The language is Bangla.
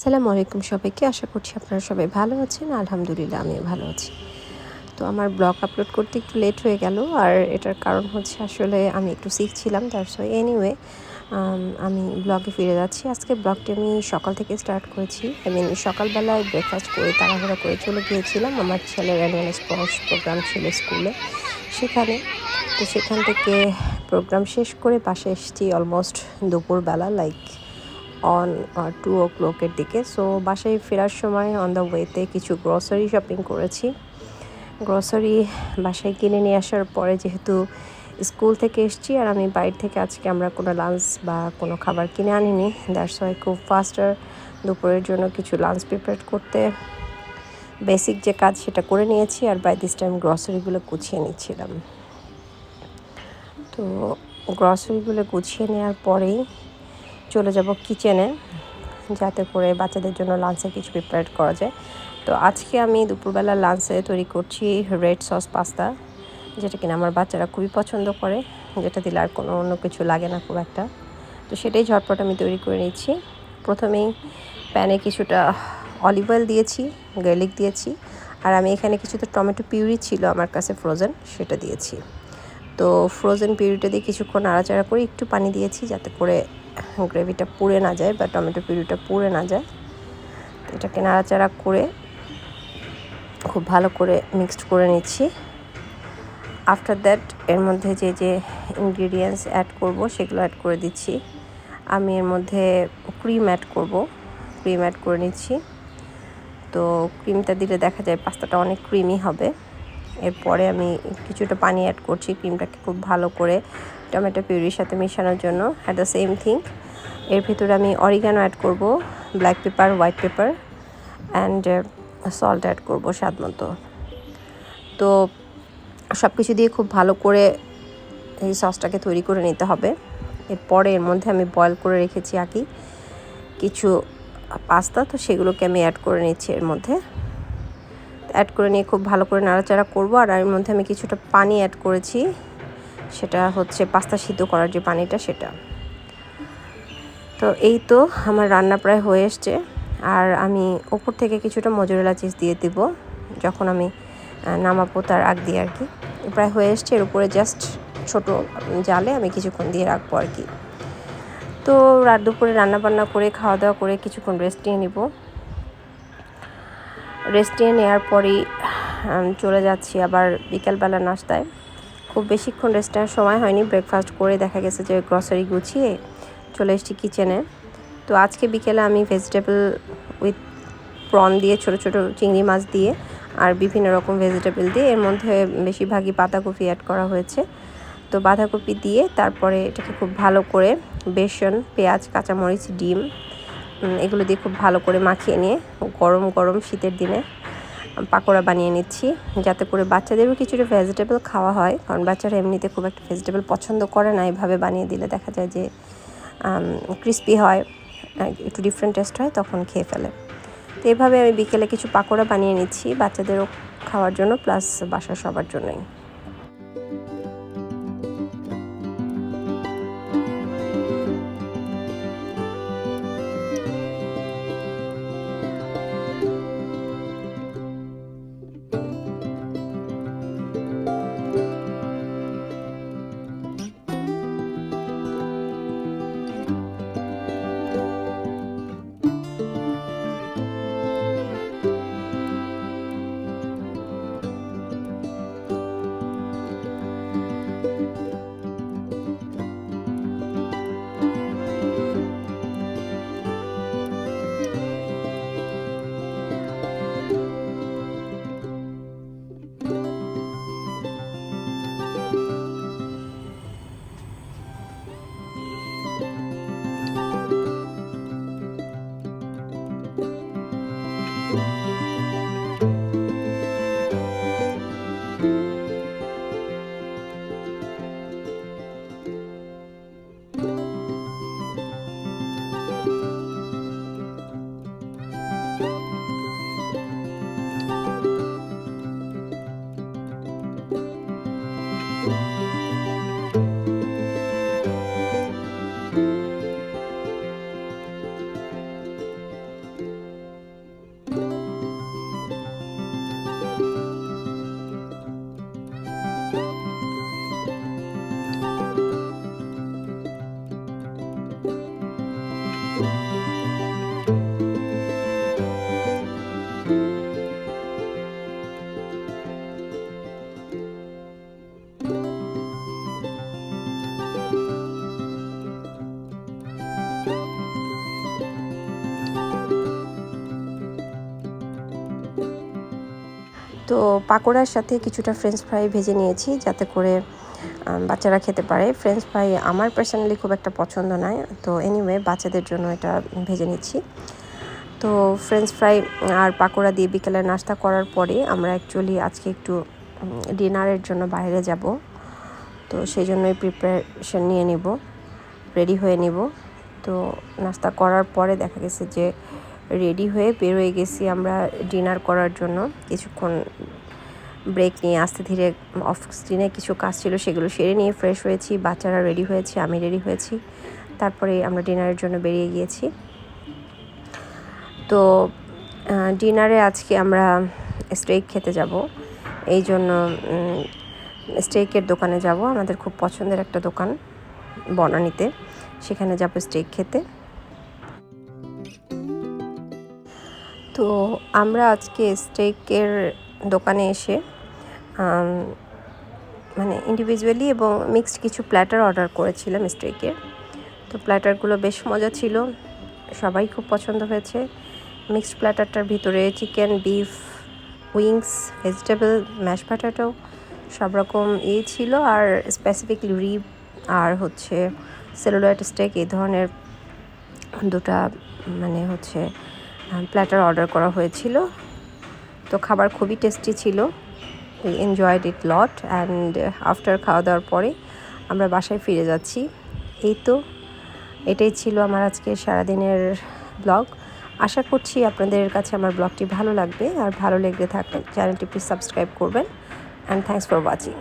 আসসালামু আলাইকুম সবাইকে। আশা করছি আপনারা সবাই ভালো আছেন। আলহামদুলিল্লাহ আমিও ভালো আছি। তো আমার ব্লগ আপলোড করতে একটু লেট হয়ে গেল। আর এটার কারণ হচ্ছে আসলে আমি একটু সিক ছিলাম। দ্যাটস হোয়াই এনিওয়ে আমি ব্লগে ফিরে যাচ্ছি। আজকে ব্লগটি আমি সকাল থেকে স্টার্ট করেছি। সকালবেলায় ব্রেকফাস্ট করে তাড়াহুড়া করে চলে গিয়েছিলাম। আমার ছেলের অ্যানুয়াল স্পোর্টস প্রোগ্রাম ছিল স্কুলে, সেখানে। তো সেখান থেকে প্রোগ্রাম শেষ করে বাসায় এসেছি অলমোস্ট দুপুরবেলা, লাইক অন 2 o'clock এর দিকে। সো বাসায় ফেরার সময় অন দ্য ওয়েতে কিছু গ্রসারি শপিং করেছি। গ্রসারি বাসায় কিনে নিয়ে আসার পরে, যেহেতু স্কুল থেকে এসেছি আর আমি বাইরে থেকে আজকে আমরা কোনো লাঞ্চ বা কোনো খাবার কিনে আনিনি, দ্যাটস ওয়াই খুব ফাস্টার দুপুরের জন্য কিছু লাঞ্চ প্রিপেয়ার করতে বেসিক যে কাজ সেটা করে নিয়েছি। আর বাই দিস টাইম গ্রসারিগুলো গুছিয়ে নিচ্ছিলাম। তো গ্রসারিগুলো গুছিয়ে নেওয়ার পরেই চলে যাব কিচেনে, যাতে করে বাচ্চাদের জন্য লাঞ্চে কিছু প্রিপেয়ার করা যায়। তো আজকে আমি দুপুরবেলা লাঞ্চে তৈরি করছি রেড সস পাস্তা, যেটা কিনা আমার বাচ্চারা খুবই পছন্দ করে, যেটা দিলে আর কোনো অন্য কিছু লাগে না খুব একটা। তো সেটাই ঝটপট আমি তৈরি করে নিচ্ছি। প্রথমেই প্যানে কিছুটা অলিভ অয়েল দিয়েছি, গার্লিক দিয়েছি, আর আমি এখানে কিছুটা টমেটো পিউরি ছিল আমার কাছে ফ্রোজেন, সেটা দিয়েছি। তো ফ্রোজেন পিউরিটা দিয়ে কিছুক্ষণ নাড়াচাড়া করে একটু পানি দিয়েছি, যাতে করে গ্রেভিটা পুড়ে না যায় বা টমেটো পিউরিটা পুড়ে না যায়। এটাকে নাড়াচাড়া করে খুব ভালো করে মিক্সড করে নিচ্ছি। আফটার দ্যাট এর মধ্যে যে যে ইনগ্রিডিয়েন্টস অ্যাড করব সেগুলো অ্যাড করে দিচ্ছি। আমি এর মধ্যে ক্রিম অ্যাড করব, ক্রিম অ্যাড করে নিচ্ছি। তো ক্রিমটা দিলে দেখা যায় পাস্তাটা অনেক ক্রিমি হবে। এরপরে আমি কিছুটা পানি অ্যাড করছি ক্রিমটাকে খুব ভালো করে টমেটো পিউরির সাথে মেশানোর জন্য। অ্যাট দ্য সেম থিং এর ভিতরে আমি অরিগানো অ্যাড করব, black pepper, white pepper and salt add করব স্বাদ মতো। তো সব কিছু দিয়ে খুব ভালো করে এই সসটাকে তৈরি করে নিতে হবে। এরপরে এর মধ্যে আমি বয়েল করে রেখেছি আগেই কিছু পাস্তা, তো সেগুলোকে আমি অ্যাড করে নিচ্ছি এর মধ্যে। অ্যাড করে নিয়ে খুব ভালো করে নাড়াচাড়া করব। আর এর মধ্যে আমি কিছুটা পানি অ্যাড করেছি, সেটা হচ্ছে পাস্তা সিদ্ধ করার যে পানিটা সেটা। তো এই তো আমার রান্না প্রায় হয়ে এসছে। আর আমি উপর থেকে কিছুটা মোজারেলা চিজ দিয়ে দেব যখন আমি নামাবো তার আগ দিয়ে আর কি। প্রায় হয়ে এসছে। এর উপরে জাস্ট ছোট জালে আমি কিছুক্ষণ দিয়ে রাখবো আর কি। তো রাত দুপুরে রান্নাবান্না করে খাওয়া দাওয়া করে কিছুক্ষণ রেস্ট নিয়ে নিব। রেস্ট নিয়ে নেওয়ার পরেই চলে যাচ্ছি আবার বিকেলবেলা নাস্তায়। খুব বেশিক্ষণ রেস্ট নেওয়ার সময় হয়নি, ব্রেকফাস্ট করে দেখা গেছে যে গ্রসারি গুছিয়ে চলে এসেছি কিচেনে। তো আজকে বিকেলে আমি ভেজিটেবল উইথ প্রন দিয়ে, ছোট ছোট চিংড়ি মাছ দিয়ে আর বিভিন্ন রকম ভেজিটেবল দিয়ে, এর মধ্যে বেশিরভাগই বাঁধাকপি অ্যাড করা হয়েছে। তো বাঁধাকপি দিয়ে তারপরে এটাকে খুব ভালো করে বেসন, পেঁয়াজ, কাঁচামরিচ, ডিম এগুলো দিয়ে খুব ভালো করে মাখিয়ে নিয়ে গরম গরম শীতের দিনে পাকোড়া বানিয়ে নিচ্ছি, যাতে করে বাচ্চাদেরও কিছুটা ভেজিটেবল খাওয়া হয়। কারণ বাচ্চারা এমনিতে খুব একটা ভেজিটেবল পছন্দ করে না। এইভাবে বানিয়ে দিলে দেখা যায় যে ক্রিস্পি হয়, একটু ডিফারেন্ট টেস্ট হয়, তখন খেয়ে ফেলে। তো এভাবে আমি বিকেলে কিছু পাকোড়া বানিয়ে নিচ্ছি বাচ্চাদেরও খাওয়ার জন্য, প্লাস বাসার সবার জন্যই। তো পাকোড়ার সাথে কিছুটা ফ্রেঞ্চ ফ্রাই ভেজে নিয়েছি যাতে করে বাচ্চারা খেতে পারে। ফ্রেঞ্চ ফ্রাই আমার পার্সোনালি খুব একটা পছন্দ নয়, তো এনিওয়ে বাচ্চাদের জন্য এটা ভেজে নিচ্ছি। তো ফ্রেঞ্চ ফ্রাই আর পাকোড়া দিয়ে বিকেলে নাস্তা করার পরে আমরা অ্যাকচুয়ালি আজকে একটু ডিনারের জন্য বাইরে যাব। তো সেই জন্যই প্রিপারেশন নিয়ে নিব, রেডি হয়ে নিব। তো নাস্তা করার পরে দেখা গেছে যে রেডি হয়ে বের হয়ে গেছি আমরা ডিনার করার জন্য। কিছুক্ষণ ব্রেক নিয়ে আস্তে ধীরে অফ স্ক্রিনে কিছু কাজ ছিল সেগুলো সেরে নিয়ে ফ্রেশ হয়েছি, বাচ্চারা রেডি হয়েছে, আমি রেডি হয়েছি, তারপরে আমরা ডিনারের জন্য বেরিয়ে গিয়েছি। তো ডিনারে আজকে আমরা স্টেক খেতে যাব, এই জন্য স্টেকের দোকানে যাব। আমাদের খুব পছন্দের একটা দোকান বনানীতে, সেখানে যাব স্টেক খেতে। তো আমরা আজকে স্টেকের দোকানে এসে মানে ইন্ডিভিজুয়ালি এবং মিক্সড কিছু প্ল্যাটার অর্ডার করেছিলাম স্টেকের। তো প্ল্যাটারগুলো বেশ মজা ছিল, সবাই খুব পছন্দ হয়েছে। মিক্সড প্ল্যাটারটার ভিতরে chicken, beef, wings, vegetable, mash potato সব রকম ছিল, আর স্পেসিফিকলি রিব আর হচ্ছে সেলুলয়েড স্টেক এই ধরনের দুটা মানে হচ্ছে প্ল্যাটার অর্ডার করা হয়েছিল। তো খাবার খুবই টেস্টি ছিল, we enjoyed it lot. And after খাওয়া দাওয়ার পরে আমরা বাসায় ফিরে যাচ্ছি। এই তো এটাই ছিল আমার আজকে সারাদিনের ব্লগ। আশা করছি আপনাদের কাছে আমার ব্লগটি ভালো লাগবে, আর ভালো লেগে থাকলে চ্যানেলটি প্লিজ সাবস্ক্রাইব করবেন। And thanks for watching.